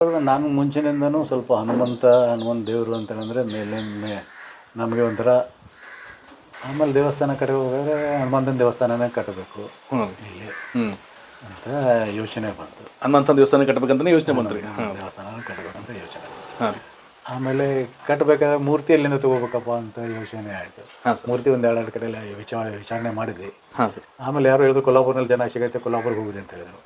ನಾನು ಮುಂಚಿನಿಂದನೂ ಸ್ವಲ್ಪ ಹನುಮಂತ ದೇವರು ಅಂತಂದರೆ ನಮಗೆ ಒಂಥರ. ಆಮೇಲೆ ದೇವಸ್ಥಾನ ಕಟ್ಟಬೇಕಾದ್ರೆ ಹನುಮಂತನ ದೇವಸ್ಥಾನನೇ ಕಟ್ಟಬೇಕು ಇಲ್ಲಿ ಅಂತ ಯೋಚನೆ ಬಂತು. ಹನುಮಂತನ ದೇವಸ್ಥಾನ ಕಟ್ಟಬೇಕಂತಲೇ ಯೋಚನೆ ಬಂತು. ದೇವಸ್ಥಾನ ಕಟ್ಟಬೇಕಂತ ಯೋಚನೆ. ಆಮೇಲೆ ಕಟ್ಟಬೇಕಾದ್ರೆ ಮೂರ್ತಿ ಎಲ್ಲಿಂದ ತೊಗೋಬೇಕಪ್ಪ ಅಂತ ಯೋಚನೆ ಆಯಿತು. ಮೂರ್ತಿ ಒಂದೆರಡು ಕಡೆ ವಿಚಾರಣೆ ಮಾಡಿದ್ವಿ. ಆಮೇಲೆ ಯಾರು ಹೇಳಿದ್ರು ಕೊಲ್ಲಾಪುರ್ನಲ್ಲಿ ಜನ ಸಿಗೈತೆ, ಕೊಲ್ಲಾಪುರ್ಗೆ ಹೋಗಿದೆ ಅಂತ ಹೇಳಿದ್ರು.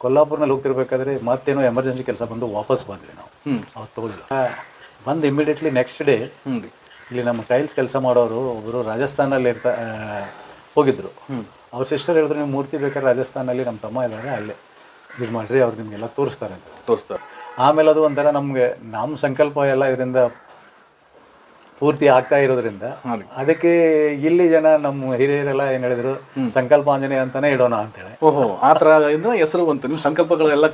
ಕೊಲ್ಲಾಪುರ್ನಲ್ಲಿ ಹೋಗ್ತಿರ್ಬೇಕಾದ್ರೆ ಮತ್ತೇನೋ ಎಮರ್ಜೆನ್ಸಿ ಕೆಲಸ ಬಂದು ವಾಪಸ್ ಬಂದ್ವಿ ನಾವು. ಅವತ್ತು ತಗೊಳ್ಳಿಲ್ಲ. ಬಂದು ಇಮಿಡಿಯೇಟ್ಲಿ ನೆಕ್ಸ್ಟ್ ಡೇ ಇಲ್ಲಿ ನಮ್ಮ ಟೈಲ್ಸ್ ಕೆಲಸ ಮಾಡೋರು ಒಬ್ಬರು ರಾಜಸ್ಥಾನಲ್ಲಿ ಹೋಗಿದ್ರು. ಅವ್ರ ಸಿಸ್ಟರ್ ಹೇಳಿದ್ರು, ನೀವು ಮೂರ್ತಿ ಬೇಕಾದ್ರೆ ರಾಜಸ್ಥಾನಲ್ಲಿ ನಮ್ಮ ತಮ್ಮ ಇದ್ದಾರೆ, ಅಲ್ಲೇ ಇದು ಮಾಡಿರಿ, ಅವ್ರು ನಿಮಗೆಲ್ಲ ತೋರಿಸ್ತಾರೆ ಅಂತ ತೋರಿಸ್ತಾರೆ. ಆಮೇಲೆ ಅದು ಒಂಥರ ನಮಗೆ ನಮ್ಮ ಸಂಕಲ್ಪ ಎಲ್ಲ ಇದರಿಂದ ಪೂರ್ತಿ ಆಗ್ತಾ ಇರೋದ್ರಿಂದ ಅದಕ್ಕೆ ಇಲ್ಲಿ ಜನ ನಮ್ಮ ಹಿರಿಯರೆಲ್ಲ ಏನು ಹೇಳಿದ್ರು, ಸಂಕಲ್ಪ ಆಂಜನೇಯ ಅಂತಾನೆ ಇಡೋಣ ಅಂತೇಳಿ. ಓಹೋ, ಆ ಥರ ಹೆಸರು ಬಂತು ನಿಮ್ಮ ಸಂಕಲ್ಪಗಳೆಲ್ಲ.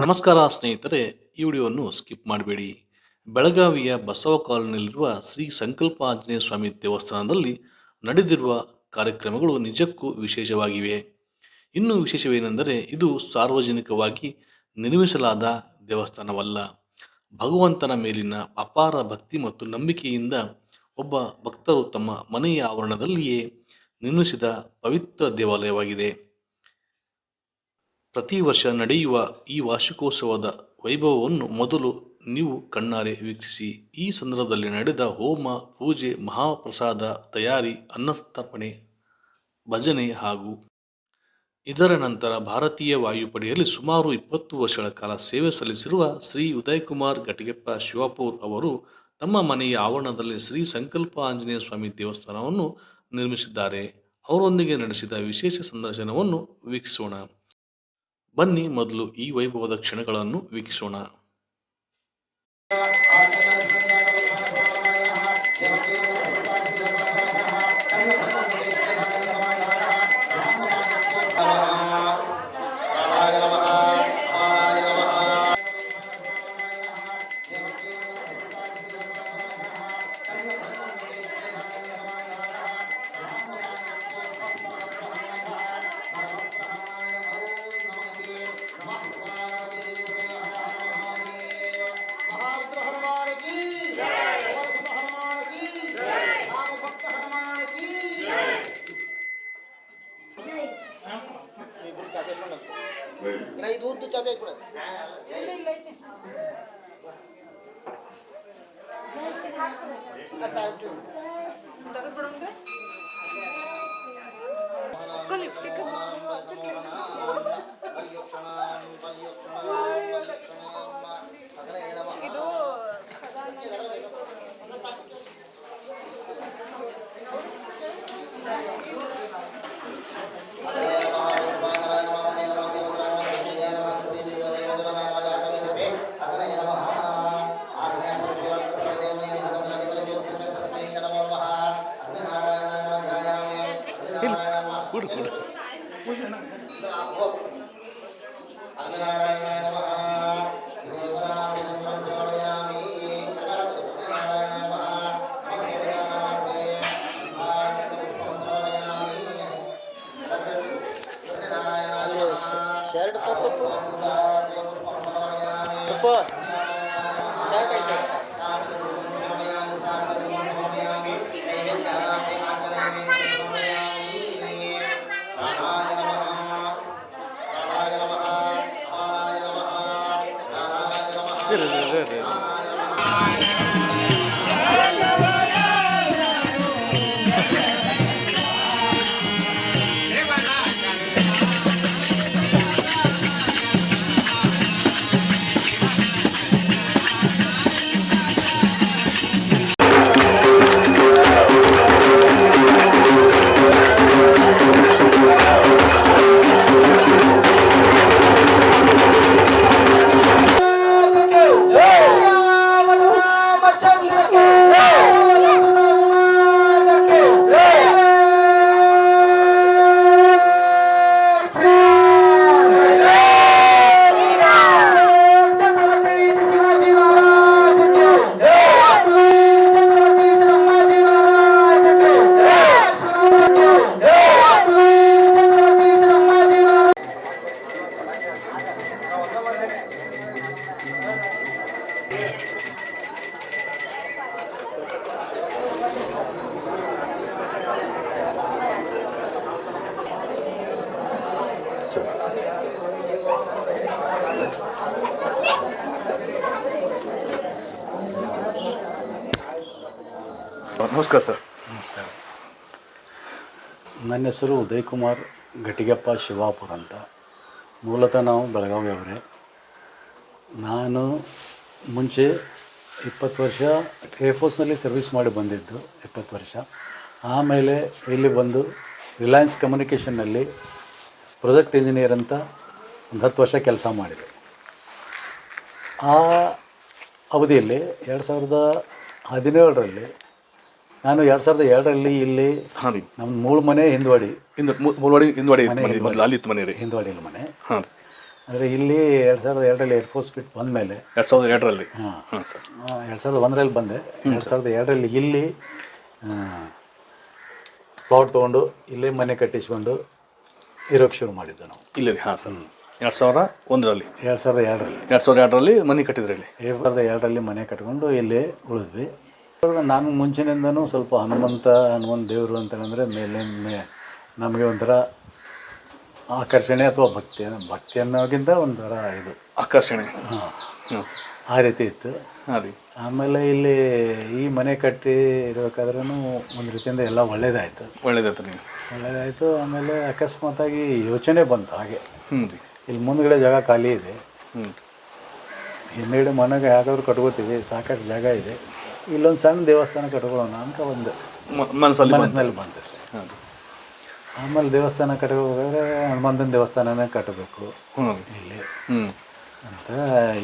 ನಮಸ್ಕಾರ ಸ್ನೇಹಿತರೆ, ಈ ವಿಡಿಯೋವನ್ನು ಸ್ಕಿಪ್ ಮಾಡಬೇಡಿ. ಬೆಳಗಾವಿಯ ಬಸವ ಕಾಲೋನಿಯಲ್ಲಿರುವ ಶ್ರೀ ಸಂಕಲ್ಪ ಆಂಜನೇಯ ಸ್ವಾಮಿ ದೇವಸ್ಥಾನದಲ್ಲಿ ನಡೆದಿರುವ ಕಾರ್ಯಕ್ರಮಗಳು ನಿಜಕ್ಕೂ ವಿಶೇಷವಾಗಿವೆ. ಇನ್ನೂ ವಿಶೇಷವೇನೆಂದರೆ ಇದು ಸಾರ್ವಜನಿಕವಾಗಿ ನಿರ್ಮಿಸಲಾದ ದೇವಸ್ಥಾನವಲ್ಲ. ಭಗವಂತನ ಮೇಲಿನ ಅಪಾರ ಭಕ್ತಿ ಮತ್ತು ನಂಬಿಕೆಯಿಂದ ಒಬ್ಬ ಭಕ್ತರು ತಮ್ಮ ಮನೆಯ ಆವರಣದಲ್ಲಿಯೇ ನಿರ್ಮಿಸಿದ ಪವಿತ್ರ ದೇವಾಲಯವಾಗಿದೆ. ಪ್ರತಿ ವರ್ಷ ನಡೆಯುವ ಈ ವಾರ್ಷಿಕೋತ್ಸವದ ವೈಭವವನ್ನು ಮೊದಲು ನೀವು ಕಣ್ಣಾರೆ ವೀಕ್ಷಿಸಿ. ಈ ಸಂದರ್ಭದಲ್ಲಿ ನಡೆದ ಹೋಮ, ಪೂಜೆ, ಮಹಾಪ್ರಸಾದ ತಯಾರಿ, ಅನ್ನಸಮರ್ಪಣೆ, ಭಜನೆ ಹಾಗೂ ಇದರ ನಂತರ ಭಾರತೀಯ ವಾಯುಪಡೆಯಲ್ಲಿ ಸುಮಾರು 20 ವರ್ಷಗಳ ಕಾಲ ಸೇವೆ ಸಲ್ಲಿಸಿರುವ ಶ್ರೀ ಉದಯಕುಮಾರ್ ಘಟಗೆಪ್ಪ ಶಿವಾಪುರ್ ಅವರು ತಮ್ಮ ಮನೆಯ ಆವರಣದಲ್ಲಿ ಶ್ರೀ ಸಂಕಲ್ಪ ಆಂಜನೇಯ ಸ್ವಾಮಿ ದೇವಸ್ಥಾನವನ್ನು ನಿರ್ಮಿಸಿದ್ದಾರೆ. ಅವರೊಂದಿಗೆ ನಡೆಸಿದ ವಿಶೇಷ ಸಂದರ್ಶನವನ್ನು ವೀಕ್ಷಿಸೋಣ. ಬನ್ನಿ ಮೊದಲು ಈ ವೈಭವದ ಕ್ಷಣಗಳನ್ನು ವೀಕ್ಷಿಸೋಣ. ಸರಿ. ನಮಸ್ಕಾರ ಸರ್. ನಮಸ್ಕಾರ. ನನ್ನ ಹೆಸರು ಉದಯ್ ಕುಮಾರ್ ಗಟಿಗೆಪ್ಪ ಶಿವಾಪುರ ಅಂತ. ಮೂಲತಃ ನಾವು ಬೆಳಗಾವಿಯವರೇ. ನಾನು ಮುಂಚೆ 20 ವರ್ಷ ಏರ್ಫೋರ್ಸ್ನಲ್ಲಿ ಸರ್ವಿಸ್ ಮಾಡಿ ಬಂದಿದ್ದು, 20 ವರ್ಷ. ಆಮೇಲೆ ಇಲ್ಲಿ ಬಂದು ರಿಲಯನ್ಸ್ ಕಮ್ಯುನಿಕೇಷನ್ನಲ್ಲಿ ಪ್ರಾಜೆಕ್ಟ್ ಇಂಜಿನಿಯರ್ ಅಂತ ಒಂದು 10 ವರ್ಷ ಕೆಲಸ ಮಾಡಿದೆ. ಆ ಅವಧಿಯಲ್ಲಿ 2017ರಲ್ಲಿ ನಾನು 2002ರಲ್ಲಿ ಇಲ್ಲಿ ಹಾಂ ರೀ, ನಮ್ಮ ಮೂಲ ಮನೆ ಹಿಂದ್ವಾಡಿ ಹಿಂದ್ವಾಡಿಯಲ್ಲಿ ಮನೆ. ಹಾಂ ರೀ. ಅಂದರೆ ಇಲ್ಲಿ 2002ರಲ್ಲಿ ಏರ್ಫೋರ್ಸ್ ಬಿಟ್ಟು ಬಂದಮೇಲೆ 2002ರಲ್ಲಿ ಹಾಂ ಸರ್ 2001ರಲ್ಲಿ ಬಂದೆ. 2002ರಲ್ಲಿ ಇಲ್ಲಿ ಪ್ಲಾಟ್ ತೊಗೊಂಡು ಇಲ್ಲೇ ಮನೆ ಕಟ್ಟಿಸ್ಕೊಂಡು ಇರೋಕ್ಕೆ ಶುರು ಮಾಡಿದ್ದು ನಾವು ಇಲ್ಲಿ ರೀ. ಹಾಂ ಸರ್. 2001ರಲ್ಲಿ 2002ರಲ್ಲಿ ಮನೆ ಕಟ್ಟಿದ್ರಿ ಇಲ್ಲಿ. 2002ರಲ್ಲಿ ಮನೆ ಕಟ್ಕೊಂಡು ಇಲ್ಲೇ ಉಳಿದ್ವಿ. ನಾನು ಮುಂಚಿನಿಂದನೂ ಸ್ವಲ್ಪ ಹನುಮಂತ ದೇವರು ಅಂತಂದರೆ ನಮಗೆ ಒಂಥರ ಆಕರ್ಷಣೆ ಅಥವಾ ಭಕ್ತಿ ಅನ್ನೋಕ್ಕಿಂತ ಒಂಥರ ಇದು ಆಕರ್ಷಣೆ. ಹಾಂ ಹಾಂ ಆ ರೀತಿ ಇತ್ತು. ಹಾಂ ರೀ. ಆಮೇಲೆ ಇಲ್ಲಿ ಈ ಮನೆ ಕಟ್ಟಿ ಇರಬೇಕಾದ್ರೂ ಒಂದು ರೀತಿಯಿಂದ ಎಲ್ಲ ಒಳ್ಳೇದಾಯಿತು. ಒಳ್ಳೇದಾಯಿತು. ಆಮೇಲೆ ಅಕಸ್ಮಾತಾಗಿ ಯೋಚನೆ ಬಂತು ಹಾಗೆ, ಇಲ್ಲಿ ಮುಂದ್ಗಡೆ ಜಾಗ ಖಾಲಿ ಇದೆ, ಹಿಂದ್ಗಡೆ ಮನೆಗೆ ಯಾಕಾದ್ರೂ ಕಟ್ಕೋತೀವಿ, ಸಾಕಷ್ಟು ಜಾಗ ಇದೆ, ಇಲ್ಲೊಂದು ಸಣ್ಣ ದೇವಸ್ಥಾನ ಕಟ್ಕೊಳ್ಳೋಣ ಅಂತ ಒಂದು ಮನಸ್ಸಿನಲ್ಲಿ ಬಂತು ಅಷ್ಟೇ. ಆಮೇಲೆ ದೇವಸ್ಥಾನ ಕಟ್ಕೋಬೇಕಾದ್ರೆ ಹನುಮಂತನ ದೇವಸ್ಥಾನನೇ ಕಟ್ಟಬೇಕು ಇಲ್ಲಿ ಅಂತ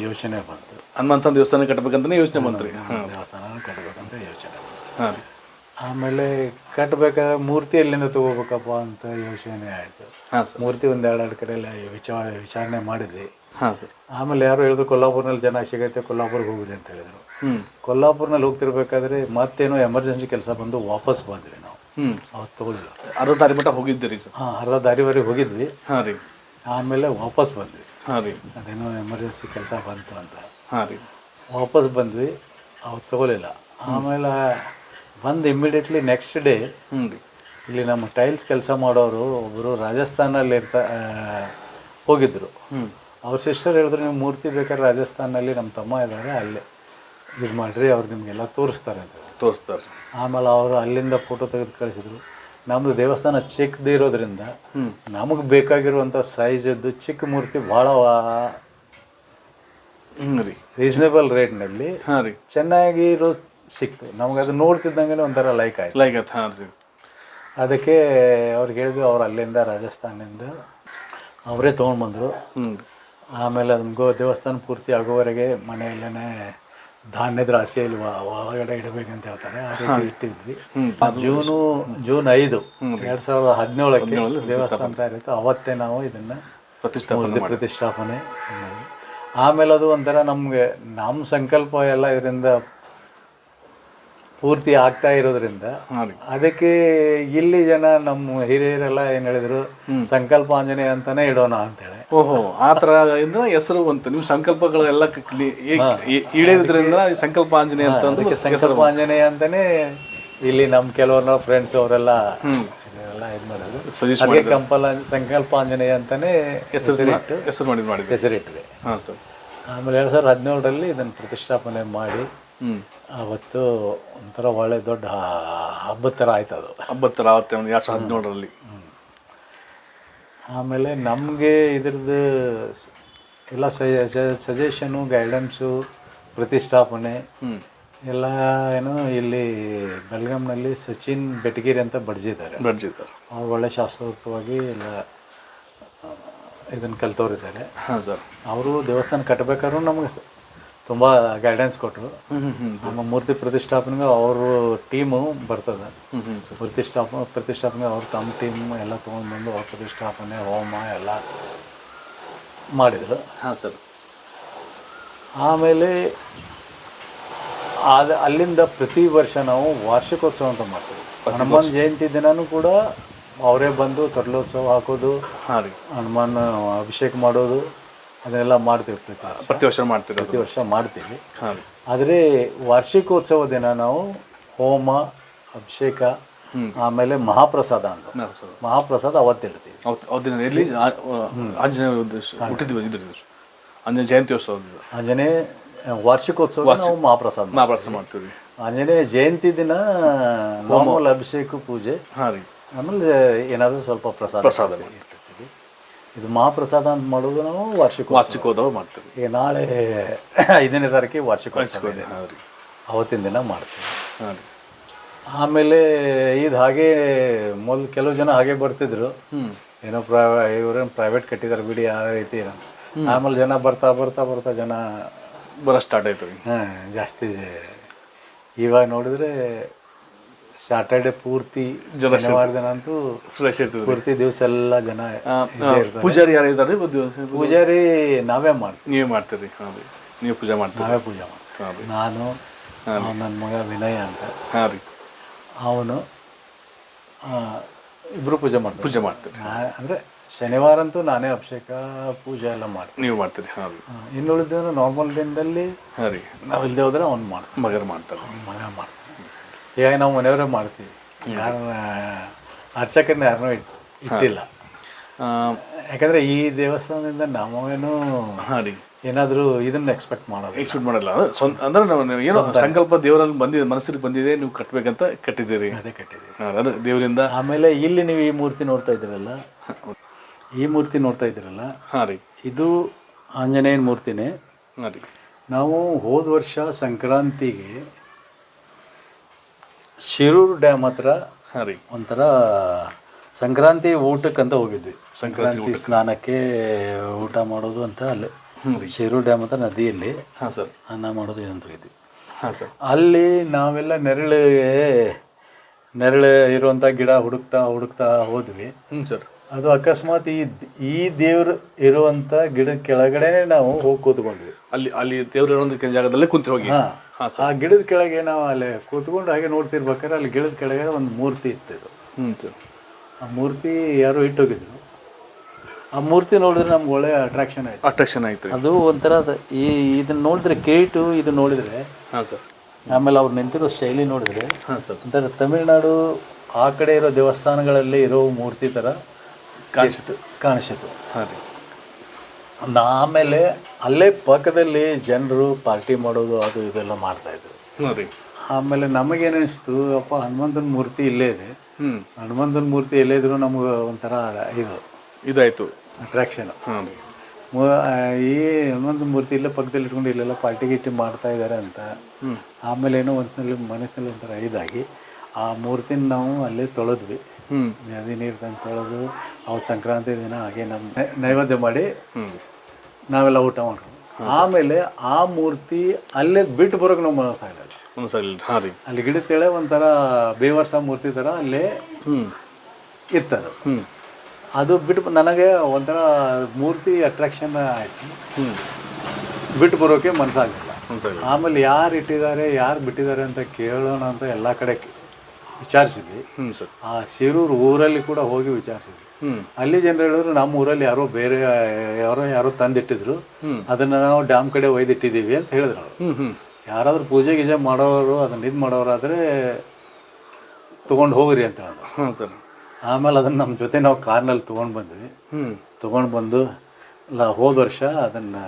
ಯೋಚನೆ ಬಂತು. ಹನುಮಂತನ ದೇವಸ್ಥಾನ ಕಟ್ಟಬೇಕಂತಲೇ ಯೋಚನೆ ಬಂತು ರೀ. ದೇವಸ್ಥಾನ ಕಟ್ಟಬೇಕಂತ ಯೋಚನೆ ಬಂತು. ಆಮೇಲೆ ಕಟ್ಟಬೇಕಾದ್ರೆ ಮೂರ್ತಿ ಎಲ್ಲಿಂದ ತೊಗೋಬೇಕಪ್ಪ ಅಂತ ಯೋಚನೆ ಆಯಿತು. ಮೂರ್ತಿ ಒಂದು ಎರಡು ಕಡೆಯಲ್ಲ ವಿಚಾರಣೆ ಮಾಡಿದ್ವಿ. ಆಮೇಲೆ ಯಾರು ಹೇಳಿದ್ರು ಕೊಲ್ಲಾಪುರ್ನಲ್ಲಿ ಜನ ಸಿಗೈತೆ, ಕೊಲ್ಲಾಪುರ್ಗೆ ಹೋಗಿದೆ ಅಂತ ಹೇಳಿದ್ರು. ಕೊಲ್ಲಾಪುರ್ನಲ್ಲಿ ಹೋಗ್ತಿರ್ಬೇಕಾದ್ರೆ ಮತ್ತೇನೋ ಎಮರ್ಜೆನ್ಸಿ ಕೆಲಸ ಬಂದು ವಾಪಸ್ ಬಂದ್ವಿ ನಾವು. ಅವತ್ತು ತಗೊಳ್ಳಿಲ್ಲ, ಅರ್ಧ ದಾರಿ ಮಟ್ಟ ಹೋಗಿದ್ದೀರಿ ಸರ್? ಹಾಂ, ಅರ್ಧ ದಾರಿವರೆಗೆ ಹೋಗಿದ್ವಿ. ಹಾಂ ರೀ. ಆಮೇಲೆ ವಾಪಸ್ ಬಂದ್ವಿ. ಹಾಂ ರೀ. ಅದೇನೋ ಎಮರ್ಜೆನ್ಸಿ ಕೆಲಸ ಬಂತು ಅಂತ. ಹಾಂ ರೀ. ವಾಪಸ್ ಬಂದ್ವಿ, ಅವತ್ತು ತಗೊಳ್ಳಿಲ್ಲ. ಆಮೇಲೆ ಬಂದು ಇಮ್ಮಿಡಿಯೇಟ್ಲಿ ನೆಕ್ಸ್ಟ್ ಡೇ ಇಲ್ಲಿ ನಮ್ಮ ಟೈಲ್ಸ್ ಕೆಲಸ ಮಾಡೋರು ಒಬ್ಬರು ರಾಜಸ್ಥಾನಲ್ಲಿ ಹೋಗಿದ್ದರು. ಅವ್ರ ಸಿಸ್ಟರ್ ಹೇಳಿದ್ರು, ನೀವು ಮೂರ್ತಿ ಬೇಕಾದ್ರೆ ರಾಜಸ್ಥಾನಲ್ಲಿ ನಮ್ಮ ತಮ್ಮ ಇದ್ದಾರೆ, ಅಲ್ಲೇ ಇದು ಮಾಡಿರಿ, ಅವ್ರು ನಿಮಗೆಲ್ಲ ತೋರಿಸ್ತಾರೆ ಅಂತ ತೋರಿಸ್ತಾರೆ. ಆಮೇಲೆ ಅವರು ಅಲ್ಲಿಂದ ಫೋಟೋ ತೆಗೆದು ಕಳಿಸಿದ್ರು. ನಮ್ಮದು ದೇವಸ್ಥಾನ ಚಿಕ್ಕದೇ ಇರೋದ್ರಿಂದ ನಮಗೆ ಬೇಕಾಗಿರುವಂಥ ಸೈಜದ್ದು ಚಿಕ್ಕ ಮೂರ್ತಿ ಭಾಳ ರೀಸನೇಬಲ್ ರೇಟ್ನಲ್ಲಿ ಚೆನ್ನಾಗಿರೋ ಸಿಕ್ತು. ನಮ್ಗೆ ಅದು ನೋಡ್ತಿದ್ದಂಗೆ ಒಂಥರ ಲೈಕ್ ಆಯ್ತು. ಅದಕ್ಕೆ ಅವ್ರಿಗೆ ಹೇಳಿದ್ವಿ, ಅವ್ರು ಅಲ್ಲಿಂದ ರಾಜಸ್ಥಾನದಿಂದ ಅವರೇ ತೊಗೊಂಡ್ಬಂದರು. ಆಮೇಲೆ ಅದನ್ನ ದೇವಸ್ಥಾನ ಪೂರ್ತಿ ಆಗೋವರೆಗೆ ಮನೆಯಲ್ಲೇ ಧಾನ್ಯದ ರಾಶಿಯಲ್ಲಿ ಒಳಗಡೆ ಇಡಬೇಕಂತ ಹೇಳ್ತಾರೆ. ಆ ರೀತಿ ಇಟ್ಟಿದ್ವಿ. ಜೂನ್ 5, 2017ಕ್ಕೆ ದೇವಸ್ಥಾನ ಇರುತ್ತೆ. ಅವತ್ತೇ ನಾವು ಇದನ್ನು ಪ್ರತಿಷ್ಠಾಪನೆ ಮಾಡಿದ್ವಿ. ಆಮೇಲೆ ಅದು ಒಂಥರ ನಮಗೆ ನಮ್ಮ ಸಂಕಲ್ಪ ಎಲ್ಲ ಇದರಿಂದ ಪೂರ್ತಿ ಆಗ್ತಾ ಇರೋದ್ರಿಂದ ಅದಕ್ಕೆ ಇಲ್ಲಿ ಜನ ನಮ್ಮ ಹಿರಿಯರೆಲ್ಲ ಏನು ಹೇಳಿದ್ರು, ಸಂಕಲ್ಪ ಆಂಜನೇಯ ಅಂತಾನೆ ಇಡೋಣ ಅಂತೇಳಿ. ಓಹೋ, ಆ ಥರ ಹೆಸರು ಬಂತು. ನಿಮ್ಮ ಸಂಕಲ್ಪಗಳೆಲ್ಲ ಈಡೇರಿದ್ರಿಂದ ಸಂಕಲ್ಪ ಆಂಜನೇಯ ಅಂತ. ಅದಕ್ಕೆ ಸಂಕಲ್ಪ ಆಂಜನೇಯ ಅಂತಾನೆ ಇಲ್ಲಿ ನಮ್ಮ ಕೆಲವರು ಫ್ರೆಂಡ್ಸ್ ಅವರೆಲ್ಲ ಇದು ಮಾಡೋದು. ಅದೇ ಸಂಕಲ್ಪ ಆಂಜನೇಯ ಅಂತಾನೆ ಹೆಸರಿಟ್ಟಿದೆ. ಹಾಂ ಸರ್. ಆಮೇಲೆ 2017ರಲ್ಲಿ ಇದನ್ನು ಪ್ರತಿಷ್ಠಾಪನೆ ಮಾಡಿ ಅವತ್ತು ಒಂಥರ ಒಳ್ಳೆ ದೊಡ್ಡ ಹಬ್ಬದ ಥರ ಆಯ್ತು. ಅದು ಹಬ್ಬದ ಥರ 2017ರಲ್ಲಿ. ಆಮೇಲೆ ನಮಗೆ ಇದ್ರದ್ದು ಎಲ್ಲ ಸಜೆಷನು, ಗೈಡೆನ್ಸು, ಪ್ರತಿಷ್ಠಾಪನೆ ಎಲ್ಲ ಏನು ಇಲ್ಲಿ ಬೆಳಗಾಂನಲ್ಲಿ ಸಚಿನ್ ಬೆಟಗಿರಿ ಅಂತ ಬಡ್ಜಿದ್ದಾರೆ. ಅವ್ರು ಒಳ್ಳೆ ಶಾಸ್ತ್ರೋಕ್ತವಾಗಿ ಎಲ್ಲ ಇದನ್ನು ಕಲ್ತವ್ರಿದ್ದಾರೆ. ಹಾಂ ಸರ್. ಅವರು ದೇವಸ್ಥಾನ ಕಟ್ಟಬೇಕಾದ್ರೂ ನಮಗೆ ತುಂಬ ಗೈಡೆನ್ಸ್ ಕೊಟ್ಟರು. ನಮ್ಮ ಮೂರ್ತಿ ಪ್ರತಿಷ್ಠಾಪನೆಗೆ ಅವರು ಟೀಮು ಬರ್ತದೆ. ಪ್ರತಿಷ್ಠಾಪನೆ ಅವ್ರು ತಮ್ಮ ಟೀಮ್ ಎಲ್ಲ ತೊಗೊಂಡ್ಬಂದು ಅವ್ರ ಪ್ರತಿಷ್ಠಾಪನೆ, ಹೋಮ ಎಲ್ಲ ಮಾಡಿದರು. ಹಾಂ ಸರ್. ಆಮೇಲೆ ಅಲ್ಲಿಂದ ಪ್ರತಿ ವರ್ಷ ನಾವು ವಾರ್ಷಿಕೋತ್ಸವ ಅಂತ ಮಾಡ್ತೀವಿ. ಹನುಮಾನ್ ಜಯಂತಿ ದಿನವೂ ಕೂಡ ಅವರೇ ಬಂದು ತೊಟ್ಲೋತ್ಸವ ಹಾಕೋದು, ಹನುಮಾನ್ ಅಭಿಷೇಕ ಮಾಡೋದು, ಅದನ್ನೆಲ್ಲ ಮಾಡ್ತೀವಿ. ಪ್ರತಿ ವರ್ಷ ಮಾಡ್ತೀವಿ. ಆದರೆ ವಾರ್ಷಿಕೋತ್ಸವ ದಿನ ನಾವು ಹೋಮ, ಅಭಿಷೇಕ ಆಮೇಲೆ ಮಹಾಪ್ರಸಾದ ಅಂತ. ಮಹಾಪ್ರಸಾದ ಅವತ್ತಿಡ್ತೀವಿ. ಅವತ್ತಿನ ಎಲ್ಲಿ ಆಂಜನೇಯ ಹುಟ್ಟಿದ್ವಿ ಇದ್ರಿ ಆಂಜನೇಯ ಜಯಂತ್ಯೋತ್ಸವ, ಆಂಜನೇಯ ವಾರ್ಷಿಕೋತ್ಸವ ನಾವು ಮಹಾಪ್ರಸಾದ ಮಾಡ್ತೀವಿ. ಆಂಜನೇಯ ಜಯಂತಿ ದಿನ ನಾರ್ಮಲ್ ಅಭಿಷೇಕ ಪೂಜೆ, ಹಾಂ ರೀ, ಆಮೇಲೆ ಏನಾದರೂ ಸ್ವಲ್ಪ ಪ್ರಸಾದ ಇಟ್ಟಿರ್ತೀವಿ. ಇದು ಮಹಾಪ್ರಸಾದ ಅಂತ ಮಾಡೋದು ನಾವು ವಾರ್ಷಿಕೋತ್ಸವ ಮಾಡ್ತೀವಿ. ಈಗ ನಾಳೆ 5ನೇ ತಾರೀಕಿಗೆ ವಾರ್ಷಿಕೋತ್ಸವ ಇದೆ, ಅವತ್ತಿನ ದಿನ ಮಾಡ್ತೀವಿ. ಹಾಂ ರೀ. ಆಮೇಲೆ ಇದು ಹಾಗೆ ಮೊದಲು ಕೆಲವು ಜನ ಹಾಗೆ ಬರ್ತಿದ್ರು, ಏನೋ ಇವ್ರೇನು ಪ್ರೈವೇಟ್ ಕಟ್ಟಿದ್ದಾರೆ ಬಿಡಿ ಆ ರೀತಿ. ಆಮೇಲೆ ಜನ ಬರ್ತಾ ಬರ್ತಾ ಬರ್ತಾ ಜನ ಬರೋ ಸ್ಟಾರ್ಟ್ ಆಯ್ತು ರೀ. ಜಾಸ್ತಿ. ಇವಾಗ ನೋಡಿದ್ರೆ ಸ್ಯಾಟರ್ಡೆ ಪೂರ್ತಿ ಶನಿವಾರ ದಿನ ಅಂತೂ ಫ್ರೆಶ್ ಇರ್ತದೆ, ಪೂರ್ತಿ ದಿವಸ ಎಲ್ಲ ಜನ. ಪೂಜಾರಿ ಯಾರು ಇದ್ದಾರೆ? ಪೂಜಾರಿ ನಾವೇ ಮಾಡ್ತೀವಿ. ನೀವೇ ಮಾಡ್ತೀರಿ? ಹಾಂ ರೀ, ನೀವು ಪೂಜೆ ಮಾಡ್ತೀವಿ? ನಾವೇ ಪೂಜೆ ಮಾಡ್ತೀವಿ. ನಾನು, ನನ್ನ ಮಗ ವಿನಯ ಅಂತ, ಹಾಂ ರೀ, ಅವನು ಇಬ್ಬರು ಪೂಜೆ ಮಾಡ್ತೀರಿ. ಅಂದರೆ ಶನಿವಾರ ಅಂತೂ ನಾನೇ ಅಭಿಷೇಕ ಪೂಜೆ ಎಲ್ಲ ಮಾಡ್ತೀನಿ. ನೀವು ಮಾಡ್ತೀರಿ? ಹಾಂ ರೀ. ಇನ್ನು ಉಳಿದ ನಾರ್ಮಲ್ ದಿನದಲ್ಲಿ ಹಾಂ ರೀ, ನಾವು ಇಲ್ಲದೆ ಹೋದ್ರೆ ಅವ್ನು ಮಾಡ್ತೀವಿ, ಮಗ ಮಾಡ್ತಾರೆ. ಈಗ ನಾವು ಮನೆಯವರೇ ಮಾಡ್ತೀವಿ, ಯಾರನ್ನ ಅರ್ಚಕರನ್ನ ಯಾರನ್ನೂ ಇಟ್ಟಿಲ್ಲ. ಯಾಕಂದರೆ ಈ ದೇವಸ್ಥಾನದಿಂದ ನಾವೇನು ಏನಾದರೂ ಇದನ್ನ ಎಕ್ಸ್ಪೆಕ್ಟ್ ಮಾಡಲ್ಲ. ಅಂದ್ರೆ ನಾವು ಏನೋ ಸಂಕಲ್ಪ ದೇವರಲ್ಲಿ ಬಂದಿದೆ, ಮನಸ್ಸಿಗೆ ಬಂದಿದೆ, ನೀವು ಕಟ್ಟಬೇಕಂತ ಕಟ್ಟಿದ್ದೀರಿ. ಅದೇ ಕಟ್ಟಿದ್ದೀವಿ, ಅದು ದೇವರಿಂದ. ಆಮೇಲೆ ಇಲ್ಲಿ ನೀವು ಈ ಮೂರ್ತಿ ನೋಡ್ತಾ ಇದ್ದೀರಲ್ಲ, ಈ ಮೂರ್ತಿ ನೋಡ್ತಾ ಇದ್ದೀರಲ್ಲ, ಹಾಂ ರೀ, ಇದು ಆಂಜನೇಯನ ಮೂರ್ತಿನೇ. ಹಾಂ ರೀ. ನಾವು ಹೋದ ವರ್ಷ ಸಂಕ್ರಾಂತಿಗೆ ಶಿರೂರು ಡ್ಯಾಮ್ ಹತ್ರ, ಹಾಂ ರೀ, ಒಂಥರ ಸಂಕ್ರಾಂತಿ ಊಟಕ್ಕಂತ ಹೋಗಿದ್ವಿ. ಸಂಕ್ರಾಂತಿ ಸ್ನಾನಕ್ಕೆ ಊಟ ಮಾಡೋದು ಅಂತ ಅಲ್ಲಿ ಶಿರೂರು ಡ್ಯಾಮ್ ಹತ್ರ ನದಿಯಲ್ಲಿ ಅನ್ನ ಮಾಡೋದು ಅಂತ ಹೋಗಿದ್ವಿ. ಹಾಂ ಸರ್. ಅಲ್ಲಿ ನಾವೆಲ್ಲ ನೆರಳು ಇರುವಂಥ ಗಿಡ ಹುಡುಕ್ತಾ ಹೋದ್ವಿ. ಸರ್. ಅದು ಅಕಸ್ಮಾತ್ ಈ ದೇವ್ರು ಇರುವಂಥ ಗಿಡದ ಕೆಳಗಡೆ ನಾವು ಹೋಗಿ ಕೂತ್ಕೊಂಡ್ವಿ. ಅಲ್ಲಿ ದೇವ್ರು ಇರೋ ಜಾಗದಲ್ಲೇ ಕುಂತು ಹೋಗಿ. ಆ ಗಿಡದ ಕೆಳಗೆ ನಾವು ಅಲ್ಲಿ ಕೂತ್ಕೊಂಡು ಹಾಗೆ ನೋಡ್ತಿರ್ಬೇಕಾದ್ರೆ ಅಲ್ಲಿ ಗಿಡದ ಕೆಳಗೆ ಒಂದು ಮೂರ್ತಿ ಇತ್ತು. ಆ ಮೂರ್ತಿ ಯಾರೋ ಇಟ್ಟೋಗಿದ್ರು. ಆ ಮೂರ್ತಿ ನೋಡಿದ್ರೆ ನಮ್ಗೆ ಒಳ್ಳೆ ಅಟ್ರಾಕ್ಷನ್ ಆಯ್ತು. ಅದು ಒಂಥರ ಇದನ್ನ ನೋಡಿದ್ರೆ ಕೇಟು ಇದು ನೋಡಿದ್ರೆ, ಹಾಂ ಸರ್, ಆಮೇಲೆ ಅವ್ರು ನಿಂತಿರೋ ಶೈಲಿ ನೋಡಿದ್ರೆ, ಹಾಂ ಸರ್, ಒಂಥರ ತಮಿಳ್ನಾಡು ಆ ಕಡೆ ಇರೋ ದೇವಸ್ಥಾನಗಳಲ್ಲಿ ಇರೋ ಮೂರ್ತಿ ಥರ ಕಾಣಿಸಿತು. ಹಾಂ ರೀ. ಆಮೇಲೆ ಅಲ್ಲೇ ಪಕ್ಕದಲ್ಲಿ ಜನರು ಪಾರ್ಟಿ ಮಾಡೋದು ಅದು ಇದೆಲ್ಲ ಮಾಡ್ತಾಯಿದ್ರು. ಹಾಂ ರೀ. ಆಮೇಲೆ ನಮಗೇನಿಸ್ತು, ಅಪ್ಪ ಹನುಮಂತನ ಮೂರ್ತಿ ಇಲ್ಲೇ ಇದೆ, ಹನುಮಂತನ ಮೂರ್ತಿ ಎಲ್ಲೇ ಇದ್ರು ನಮ್ಗೆ ಒಂಥರ ಇದಾಯಿತು ಅಟ್ರಾಕ್ಷನ್. ಹಾಂ ರೀ. ಈ ಹನುಮಂತನ ಮೂರ್ತಿ ಇಲ್ಲೇ ಪಕ್ಕದಲ್ಲಿ ಇಟ್ಕೊಂಡು ಇಲ್ಲೆಲ್ಲ ಪಾರ್ಟಿ ಗಿಟ್ಟಿ ಮಾಡ್ತಾ ಇದ್ದಾರೆ ಅಂತ. ಆಮೇಲೆ ಏನೋ ಮನಸ್ಸಿನಲ್ಲಿ ಒಂಥರ ಇದಾಗಿ ಆ ಮೂರ್ತಿನ ನಾವು ಅಲ್ಲೇ ತೊಳೆದ್ವಿ. ನದಿ ನೀರು ತಂದು ತೊಳೆದು ಅವತ್ತು ಸಂಕ್ರಾಂತಿ ದಿನ ಹಾಗೆ ನಮ್ಮ ನೈವೇದ್ಯ ಮಾಡಿ ನಾವೆಲ್ಲ ಊಟ ಮಾಡೋದು. ಆಮೇಲೆ ಆ ಮೂರ್ತಿ ಅಲ್ಲೇ ಬಿಟ್ಟು ಬರೋಕೆ ನಾವು ಮನಸ್ಸಾಗಲ್ಲ. ಅಲ್ಲಿ ಗಿಡದ ತೆಳೆ ಒಂಥರ ಬೇವರ್ಸ ಮೂರ್ತಿ ಥರ ಅಲ್ಲೇ ಇತ್ತದು. ಅದು ಬಿಟ್ಟು ನನಗೆ ಒಂಥರ ಮೂರ್ತಿ ಅಟ್ರಾಕ್ಷನ್ ಆಯಿತು, ಬಿಟ್ಟು ಬರೋಕೆ ಮನಸ್ಸಾಗಲಿಲ್ಲ. ಆಮೇಲೆ ಯಾರು ಇಟ್ಟಿದ್ದಾರೆ ಯಾರು ಬಿಟ್ಟಿದ್ದಾರೆ ಅಂತ ಕೇಳೋಣ ಅಂತ ಎಲ್ಲ ಕಡೆ ವಿಚಾರಿಸಿದ್ವಿ. ಆ ಶಿರೂರು ಊರಲ್ಲಿ ಕೂಡ ಹೋಗಿ ವಿಚಾರಿಸಿದ್ವಿ. ಅಲ್ಲಿ ಜನರು ಹೇಳಿದ್ರು ನಮ್ಮ ಊರಲ್ಲಿ ಯಾರೋ ಬೇರೆ ಯಾರೋ ತಂದಿಟ್ಟಿದ್ರು, ಅದನ್ನು ನಾವು ಡ್ಯಾಮ್ ಕಡೆ ಒಯ್ದಿಟ್ಟಿದ್ದೀವಿ ಅಂತ ಹೇಳಿದ್ರು. ಯಾರಾದರೂ ಪೂಜೆ ಗೀಜೆ ಮಾಡೋರು ಅದನ್ನ ಇದು ಮಾಡೋರಾದರೆ ತೊಗೊಂಡು ಹೋಗ್ರಿ ಅಂತ ಹೇಳಿದ್ರು. ಹಾಂ ಸರ್. ಆಮೇಲೆ ಅದನ್ನು ನಮ್ಮ ಜೊತೆ ನಾವು ಕಾರ್ನಲ್ಲಿ ತೊಗೊಂಡು ಬಂದು ಹೋದ ವರ್ಷ ಅದನ್ನು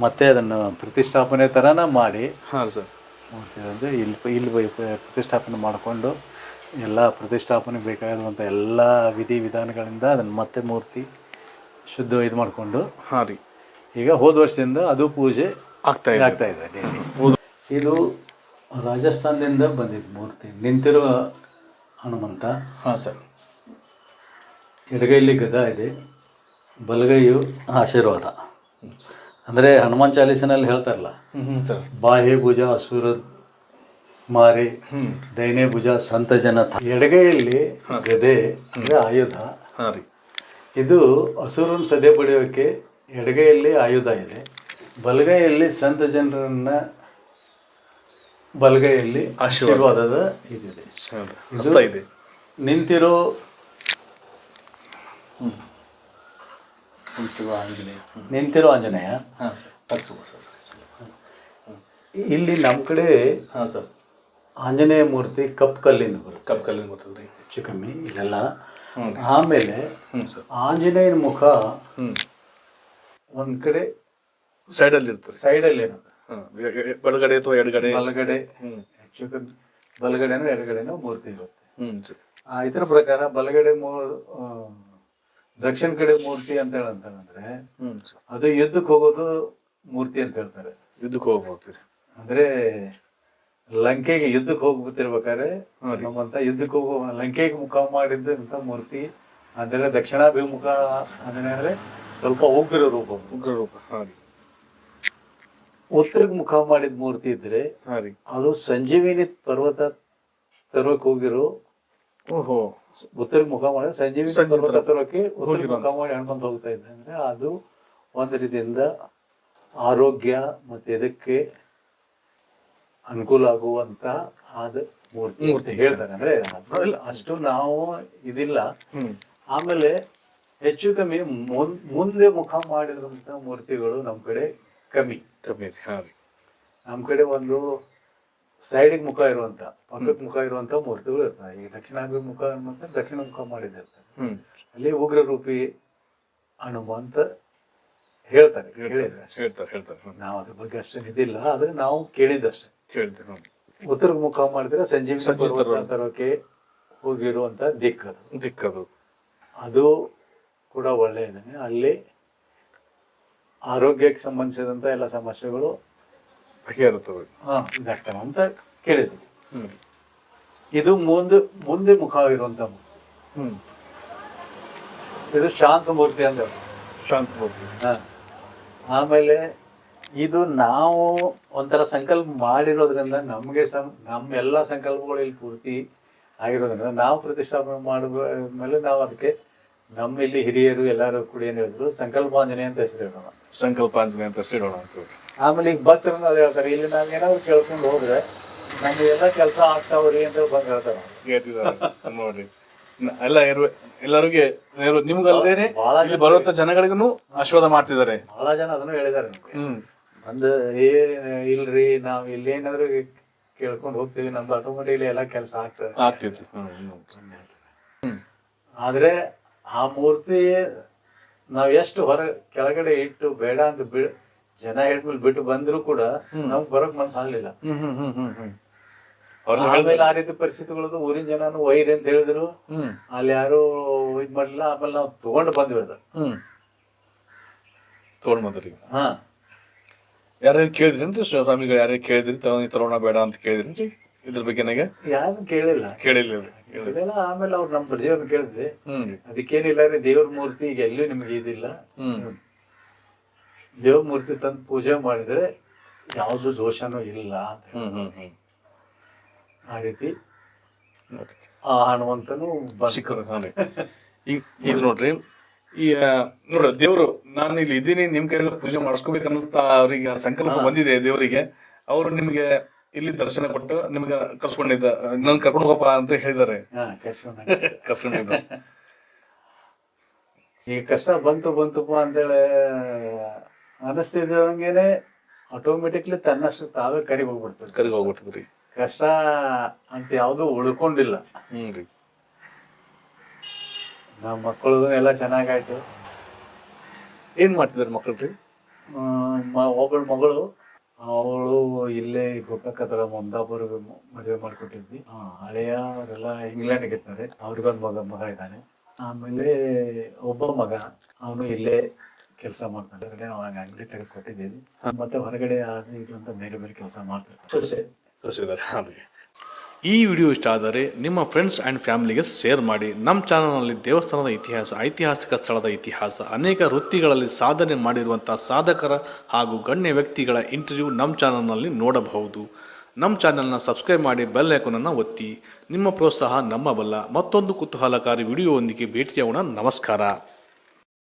ಮತ್ತೆ ಅದನ್ನು ಪ್ರತಿಷ್ಠಾಪನೆ ಥರನ ಮಾಡಿ, ಹಾಂ ಸರ್, ಅಂದರೆ ಇಲ್ಲಿ ಪ್ರತಿಷ್ಠಾಪನೆ ಮಾಡಿಕೊಂಡು ಎಲ್ಲ ಪ್ರತಿಷ್ಠಾಪನೆ ಬೇಕಾಗಿರುವಂಥ ಎಲ್ಲ ವಿಧಿ ವಿಧಾನಗಳಿಂದ ಅದನ್ನು ಮತ್ತೆ ಮೂರ್ತಿ ಶುದ್ಧ ಇದು ಮಾಡಿಕೊಂಡು, ಹಾಂ ರೀ, ಈಗ ಹೋದ ವರ್ಷದಿಂದ ಅದು ಪೂಜೆ ಆಗ್ತಾ ಇದೆ ಡೈಲಿ. ಇದು ರಾಜಸ್ಥಾನದಿಂದ ಬಂದಿದ್ದು ಮೂರ್ತಿ. ನಿಂತಿರುವ ಹನುಮಂತ. ಹಾಂ ಸರ್. ಎಡಗೈಲಿ ಗದ ಇದೆ, ಬಲಗೈಯು ಆಶೀರ್ವಾದ. ಅಂದರೆ ಹನುಮಾನ್ ಚಾಲೀಸನಲ್ಲಿ ಹೇಳ್ತಾರಲ್ಲ, ಬಾಹ್ಯ ಭುಜ ಅಸುರ ಮಾರೆ, ದೈನೇ ಭುಜ ಸಂತ ಜನ. ಎಡಗೈಯಲ್ಲಿ ಗದೆ ಅಂದರೆ ಆಯುಧ. ಇದು ಅಸುರನ ಸದೆ ಪಡೆಯೋಕ್ಕೆ ಎಡಗೈಯಲ್ಲಿ ಆಯುಧ ಇದೆ, ಬಲಗೈಯಲ್ಲಿ ಸಂತ ಜನರನ್ನ ಬಲಗೈಯಲ್ಲಿ ಆಶೀರ್ವಾದದ ಇದಿದೆ. ಇದು ನಿಂತಿರೋ ಆಂಜನೇಯ. ಇಲ್ಲಿ ನಮ್ಮ ಕಡೆ ಆಂಜನೇಯ ಮೂರ್ತಿ ಕಪ್ಪು ಕಲ್ಲಿಂದ ಬರುತ್ತೆ, ಕಪ್ ಕಲ್ಲಿನ ಬರ್ತದೆ ರೀ. ಹೆಚ್ಚು ಕಮ್ಮಿ ಇದೆಲ್ಲ. ಆಮೇಲೆ ಸರ್. ಆಂಜನೇಯನ ಮುಖ ಒಂದ್ ಕಡೆ ಸೈಡಲ್ಲಿ ಇರ್ತದೆ. ಸೈಡಲ್ಲಿ ಇರುತ್ತೆ, ಬಲಗಡೆ ಅಥವಾ ಎಡಗಡೆ. ಬಲಗಡೆ ಹೆಚ್ಚು ಕಮ್ಮಿ ಬಲಗಡೆನೋ ಎಡಗಡೆನೋ ಮೂರ್ತಿ ಇರುತ್ತೆ. ಸರ್. ಇದರ ಪ್ರಕಾರ ಬಲಗಡೆ ದಕ್ಷಿಣ ಕಡೆ ಮೂರ್ತಿ ಅಂತ ಹೇಳಂತಂದ್ರೆ ಅದು ಯುದ್ಧಕ್ಕೆ ಹೋಗೋದು ಮೂರ್ತಿ ಅಂತ ಹೇಳ್ತಾರೆ. ಯುದ್ಧಕ್ಕೆ ಹೋಗ್ತೀರಿ ಅಂದ್ರೆ ಲಂಕೆಗೆ ಯುದ್ಧಕ್ಕೆ ಹೋಗ್ಬಿಟ್ಟಿರ್ಬೇಕಾದ್ರೆ ನಮ್ಮಂತ ಯುದ್ಧಕ್ಕೆ ಹೋಗೋ ಲಂಕೆಗೆ ಮುಖ ಮಾಡಿದ್ದಂತ ಮೂರ್ತಿ ಅಂದ್ರೆ ದಕ್ಷಿಣಾಭಿಮುಖ ಅಂದ್ರೆ ಸ್ವಲ್ಪ ಉಗ್ರ ರೂಪ. ಉತ್ತರಕ್ಕೆ ಮುಖ ಮಾಡಿದ ಮೂರ್ತಿ ಇದ್ರೆ ಅದು ಸಂಜೀವಿನಿ ಪರ್ವತ ತರೋಕ್ ಹೋಗಿರೋ. ಓಹೋ. ಉತ್ತರಕ್ಕೆ ಮುಖ ಮಾಡಿ ಸಂಜೀವಿನಿ ಪರ್ವತ ತರೋಕೆ ಉತ್ತರಕ್ಕೆ ಮುಖ ಮಾಡಿ ಹಣ್ಕೊಂತ ಹೋಗ್ತಾ ಇದ್ದ ಅಂದ್ರೆ ಅದು ಒಂದ್ ರೀತಿಯಿಂದ ಆರೋಗ್ಯ ಮತ್ತೆ ಇದಕ್ಕೆ ಅನುಕೂಲ ಆಗುವಂತ ಆದ ಮೂರ್ತಿ ಹೇಳ್ತಾರೆ. ಅಂದ್ರೆ ಅಷ್ಟು ನಾವು ಇದಿಲ್ಲ. ಆಮೇಲೆ ಹೆಚ್ಚು ಕಮ್ಮಿ ಮುಂದೆ ಮುಖ ಮಾಡಿದಂತ ಮೂರ್ತಿಗಳು ನಮ್ ಕಡೆ ಕಮ್ಮಿ. ನಮ್ ಕಡೆ ಒಂದು ಸೈಡಿಗೆ ಮುಖ ಇರುವಂತ, ಪಕ್ಕಕ್ಕೆ ಮುಖ ಇರುವಂತ ಮೂರ್ತಿಗಳು ಇರ್ತವೆ. ಈ ದಕ್ಷಿಣಾಭಿಮುಖ ಅನ್ನುವಂತ ದಕ್ಷಿಣ ಮುಖ ಮಾಡಿದಿರ್ತಾರೆ. ಅಲ್ಲಿ ಉಗ್ರ ರೂಪಿ ಹನುಮಂತ ಹೇಳ್ತಾರೆ. ನಾವು ಅದ್ರ ಬಗ್ಗೆ ಅಷ್ಟೇ ಇದಿಲ್ಲ, ಆದ್ರೆ ನಾವು ಕೇಳಿದ್ದಷ್ಟೇ. ಉತ್ತರ ಮುಖ ಮಾಡಿದ್ರೆ ಸಂಜೀವಿನಿ ಪರ್ವತ ತರೋಕೆ ಹೋಗಿರುವಂತ ದಿಕ್ಕದು ಅದು ಕೂಡ ಒಳ್ಳೆ ಇದ್ದಾನೆ. ಅಲ್ಲಿ ಆರೋಗ್ಯಕ್ಕೆ ಸಂಬಂಧಿಸಿದಂತ ಎಲ್ಲ ಸಮಸ್ಯೆಗಳು ಇದಾಗ್ತವೆ ಅಂತ ಕೇಳಿದ್ವಿ. ಇದು ಮುಂದೆ ಮುಖ ಇರುವಂತ ಇದು ಶಾಂತ ಮೂರ್ತಿ ಅಂತ. ಶಾಂತ ಮೂರ್ತಿ. ಆಮೇಲೆ ಇದು ನಾವು ಒಂಥರ ಸಂಕಲ್ಪ ಮಾಡಿರೋದ್ರಿಂದ ನಮ್ಗೆ ನಮ್ಮೆಲ್ಲ ಸಂಕಲ್ಪಗಳು ಇಲ್ಲಿ ಪೂರ್ತಿ ಆಗಿರೋದ್ರಿಂದ ನಾವು ಪ್ರತಿಷ್ಠಾಪನೆ ಮಾಡಿದ್ಮೇಲೆ ನಾವು ಅದಕ್ಕೆ ನಮ್ಮ ಇಲ್ಲಿ ಹಿರಿಯರು ಎಲ್ಲಾರು ಕೂಡ ಏನ್ ಹೇಳಿದ್ರು, ಸಂಕಲ್ಪಾಂಜನೇಯ ಅಂತ ಹೆಸರಿಡೋಣ. ಸಂಕಲ್ಪಾಂಜನೇಯ ಅಂತ ಹೆಸರಿಡೋಣ ಅಂತ. ಆಮೇಲೆ ಈಗ ಭಕ್ತರನ್ನ ಅದೇ ಹೇಳ್ತಾರೆ, ಇಲ್ಲಿ ನಾವೇನಾದ್ರು ಕೇಳ್ಕೊಂಡು ಹೋದ್ರೆ ನಮ್ಗೆ ಎಲ್ಲ ಕೆಲಸ ಆಗ್ತಾವ್ರಿ ಅಂತ ಬಂದ್ ಹೇಳ್ತಾರೆ ನೋಡಿ. ಎಲ್ಲರಿಗೆ ನಿಮ್ಗಲ್ದೇನೆ ಬರುವಂತ ಜನಗಳಿಗೂ ಆಶೀರ್ವಾದ ಮಾಡ್ತಿದ್ದಾರೆ. ಬಹಳ ಜನ ಅದನ್ನು ಹೇಳಿದ್ದಾರೆ ಒಂದು ಇಲ್ರಿ ನಾವ್ ಇಲ್ಲೇನಾದ್ರು ಕೇಳ್ಕೊಂಡು ಹೋಗ್ತೀವಿ, ನಮ್ದು ಆಟೋಮೆಟಿಕ್ಲಿ ಎಲ್ಲ ಕೆಲಸ ಆಗ್ತದೆ. ಆದ್ರೆ ಆ ಮೂರ್ತಿ ನಾವ್ ಎಷ್ಟು ಕೆಳಗಡೆ ಇಟ್ಟು ಬೇಡ ಅಂತ ಜನ ಹೇಳ್ಮೇಲೆ ಬಿಟ್ಟು ಬಂದ್ರು ಕೂಡ ನಮ್ಗ್ ಬರೋಕ್ ಮನ್ಸು ಆಗ್ಲಿಲ್ಲ. ಆಮೇಲೆ ಆ ರೀತಿ ಪರಿಸ್ಥಿತಿಗಳದು ಊರಿನ ಜನನು ಒಯ್ರಿ ಅಂತ ಹೇಳಿದ್ರು, ಅಲ್ಲಿ ಯಾರು ಇದ್ ಮಾಡ್ಲಿಲ್ಲ. ಆಮೇಲೆ ನಾವು ತಗೊಂಡು ಬಂದ್ವಿ ಅದು. ತಗೊಂಡ್ ಬಂದ್ರಿ? ಯಾರ್ಯಾರು ಕೇಳಿದ್ರಿ ಸ್ವಾಮಿಗಳು? ಯಾರ್ಯಾರು ಕೇಳಿದ್ರಿ ತರೋಣ ಬೇಡ ಅಂತ ಕೇಳಿದ್ರಿ? ಇದ್ರ ಬಗ್ಗೆ ಯಾರು ಕೇಳಿಲ್ಲ. ಆಮೇಲೆ ಅವ್ರು ನಮ್ ಪ್ರಜೆಯವ್ರನ್ನ ಕೇಳಿದ್ವಿ, ಅದಕ್ಕೇನಿಲ್ಲ ರೀ, ದೇವ್ರ ಮೂರ್ತಿ ಈಗ ಎಲ್ಲೂ ನಿಮ್ಗೆ ಇದಿಲ್ಲ, ದೇವ್ರ ಮೂರ್ತಿ ತಂದು ಪೂಜೆ ಮಾಡಿದ್ರೆ ಯಾವ್ದು ದೋಷನೂ ಇಲ್ಲ ಅಂತ ಆ ರೀತಿ ಆ ಹನುಮಂತನು ಈಗ ನೋಡ್ರಿ, ನೋಡ್ರಿ ದೇವ್ರು ನಾನು ಇಲ್ಲಿ ಇದ್ದೀನಿ, ನಿಮ್ ಕೈಯಲ್ಲಿ ಪೂಜೆ ಮಾಡಿಸ್ಕೋಬೇಕನ್ನೋಂತ ಅವ್ರಿಗೆ ಸಂಕಲ್ಪ ಬಂದಿದೆ ದೇವರಿಗೆ. ಅವರು ನಿಮ್ಗೆ ಇಲ್ಲಿ ದರ್ಶನ ಕೊಟ್ಟು ನಿಮ್ಗೆ ಕರ್ಸ್ಕೊಂಡಿದ್ದ, ನನ್ ಕರ್ಕೊಂಡು ಹೋಗಪ್ಪ ಅಂತ ಹೇಳಿದಾರೆ. ಕರ್ಸ್ಕೊಂಡಿದ್ದ. ಈಗ ಕಷ್ಟ ಬಂತಪ್ಪ ಅಂತೇಳಿ ಅನಿಸ್ತಿದ್ದಂಗೆನೆ ಆಟೋಮೆಟಿಕ್ಲಿ ತನ್ನಷ್ಟು ತಾವೇ ಕರಿ ಹೋಗ್ಬಿಡ್ತದ್ರಿ. ಕಷ್ಟ ಅಂತ ಯಾವ್ದು ಉಳ್ಕೊಂಡಿಲ್ಲ. ನಮ್ಮ ಮಕ್ಕಳು ಎಲ್ಲ ಚೆನ್ನಾಗಾಯ್ತು. ಏನ್ ಮಾಡ್ತಿದಾರೆ ಮಕ್ಕಳ್ರಿ? ಒಬ್ಬಳ ಮಗಳು, ಅವಳು ಇಲ್ಲೇ ಗೋಕಾಕತ್ರ ಮಮದಾಪುರ್ಗೆ ಮದುವೆ ಮಾಡ್ಕೊಟ್ಟಿದ್ವಿ. ಹಳೆಯ ಅವರೆಲ್ಲ ಇಂಗ್ಲೆಂಡ್ಗೆ ಇರ್ತಾರೆ, ಅವ್ರಿಗೊಂದು ಮಗ ಇದ್ದಾನೆ. ಆಮೇಲೆ ಒಬ್ಬ ಮಗ, ಅವನು ಇಲ್ಲೇ ಕೆಲಸ ಮಾಡ್ತಾರೆ. ಅವಾಗ ಅಂಗಡಿ ತೆಗೆದು ಕೊಟ್ಟಿದ್ದೀವಿ. ಮತ್ತೆ ಹೊರಗಡೆ ಇದು ಅಂತ ಬೇರೆ ಬೇರೆ ಕೆಲಸ ಮಾಡ್ತಾರೆ. ಈ ವಿಡಿಯೋ ಇಷ್ಟ ಆದರೆ ನಿಮ್ಮ ಫ್ರೆಂಡ್ಸ್ ಆ್ಯಂಡ್ ಫ್ಯಾಮಿಲಿಗೆ ಶೇರ್ ಮಾಡಿ. ನಮ್ಮ ಚಾನಲ್ನಲ್ಲಿ ದೇವಸ್ಥಾನದ ಇತಿಹಾಸ, ಐತಿಹಾಸಿಕ ಸ್ಥಳದ ಇತಿಹಾಸ, ಅನೇಕ ವೃತ್ತಿಗಳಲ್ಲಿ ಸಾಧನೆ ಮಾಡಿರುವಂಥ ಸಾಧಕರ ಹಾಗೂ ಗಣ್ಯ ವ್ಯಕ್ತಿಗಳ ಇಂಟರ್ವ್ಯೂ ನಮ್ಮ ಚಾನಲ್ನಲ್ಲಿ ನೋಡಬಹುದು. ನಮ್ಮ ಚಾನಲ್ನ ಸಬ್ಸ್ಕ್ರೈಬ್ ಮಾಡಿ, ಬೆಲ್ ಐಕಾನನ್ನು ಒತ್ತಿ. ನಿಮ್ಮ ಪ್ರೋತ್ಸಾಹ ನಮ್ಮ ಬಲ. ಮತ್ತೊಂದು ಕುತೂಹಲಕಾರಿ ವಿಡಿಯೋವೊಂದಿಗೆ ಭೇಟಿಯಾಗೋಣ. ನಮಸ್ಕಾರ.